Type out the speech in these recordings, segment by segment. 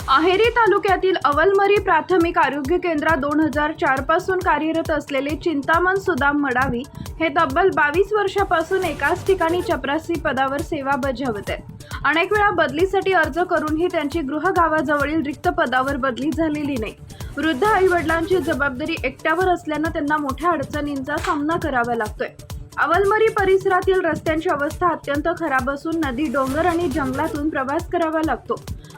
अहेरी तालुक्यातील अवलमरी प्राथमिक आरोग्य केंद्रात 2004 पासून कार्यरत असलेले चिंतामण सुदाम मडावी हे तब्बल 22 वर्षापासून एकाच ठिकाणी चपरासी पदावर सेवा बजावत आहेत। अनेक वेळा बदलीसाठी अर्ज करूनही त्यांची गृहगावाजवळील रिक्त पदावर बदली झालेली नाही। वृद्ध आईवडिलांची जबाबदारी एकट्यावर असल्यानं त्यांना मोठ्या अडचणींचा सामना करावा लागतोय। अवलमरी परिसरातील रस्त्यांची अवस्था अत्यंत खराब असून नदी, डोंगर आणि जंगलातून प्रवास करावा लागतो।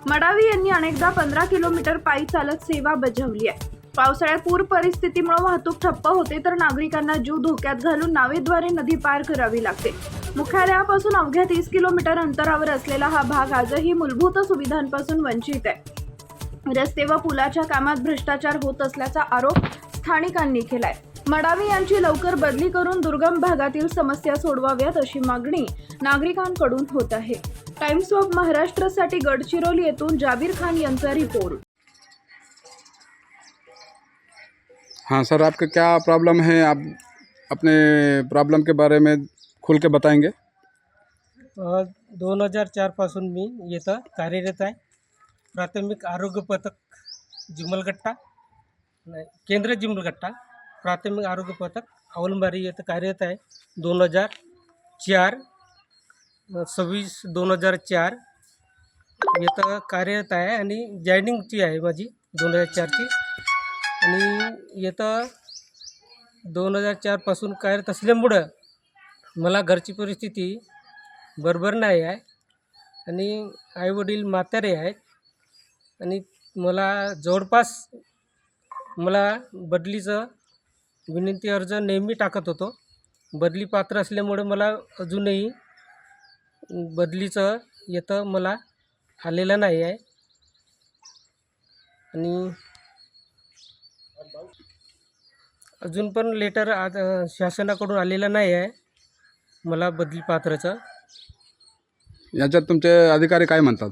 मडावी यांनी अनेकदा 15 किलोमीटर पायी चालत सेवा बजावली आहे। पावसाळ्यात पूर परिस्थितीमुळे वाहतूक ठप्प होते तर नागरिकांना जीव धोक्यात घालून नावेद्वारे नदी पार करावी लागते। मुख्यालयापासून अवघ्या 30 किलोमीटर अंतरावर असलेला हा भाग आजही मूलभूत सुविधांपासून वंचित आहे। रस्ते व पुलाच्या कामात भ्रष्टाचार होत असल्याचा आरोप स्थानिकांनी केलाय। मडावी यांची लवकर बदली करून दुर्गम भागातील समस्या सोडवाव्यात अशी मागणी नागरिकांकडून होत आहे। टाइम्स ऑफ महाराष्ट्रसाठी गडचिरोली येथून जाबीर खान यांचा रिपोर्ट। हाँ सर, आपका क्या प्रॉब्लम है? आप अपने प्रॉब्लम के बारे में खुल के बताएंगे। 2004 पासून मी येथे कार्यरत आहे। प्राथमिक आरोग्य पथक जिमलगट्टा केंद्र जिमलगट्टा प्राथमिक आरोग्य पथक अवलमरी येथे कार्यरत आहे। 26/2004 येथे कार्यरत आहे आणि जॉईनिंगची आहे माझी 2004ची। आणि येतं 2004 पासून कार्यरत असल्यामुळं मला घरची परिस्थिती बरोबर नाही आहे आणि आईवडील म्हातारे आहेत आणि मला जवळपास बदलीचं विनंती अर्ज नेहमी टाकत होतो। बदली पात्र असल्यामुळे मला अजूनही बदलीचं येतं मला आलेलं नाही आहे आणि अजून पण लेटर शासनाकडून आलेलं नाही आहे मला बदली पात्राचं। याच्यात तुमचे अधिकारी काय म्हणतात?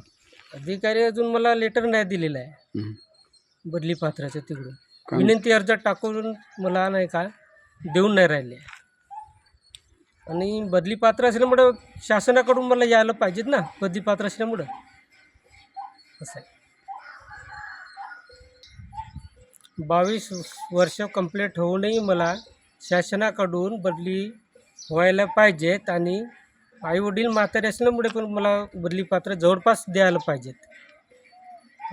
अधिकारी अजून मला लेटर नाही दिलेलं आहे बदली पात्राचं। तिकडून विनंती अर्ज टाकून मला नाही का देऊन नाही राहिले आणि बदली पात्र असल्यामुळं शासनाकडून मला यायला पाहिजेत ना, बदली पात्र असल्यामुळं असं आहे। 22 वर्ष कंप्लीट होऊनही मला शासनाकडून बदली व्हायला पाहिजेत आणि आईवडील म्हातारे असल्यामुळे पण मला बदली पात्र जवळपास द्यायला पाहिजेत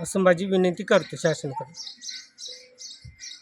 असं माझी विनंती करतो शासनाकडे।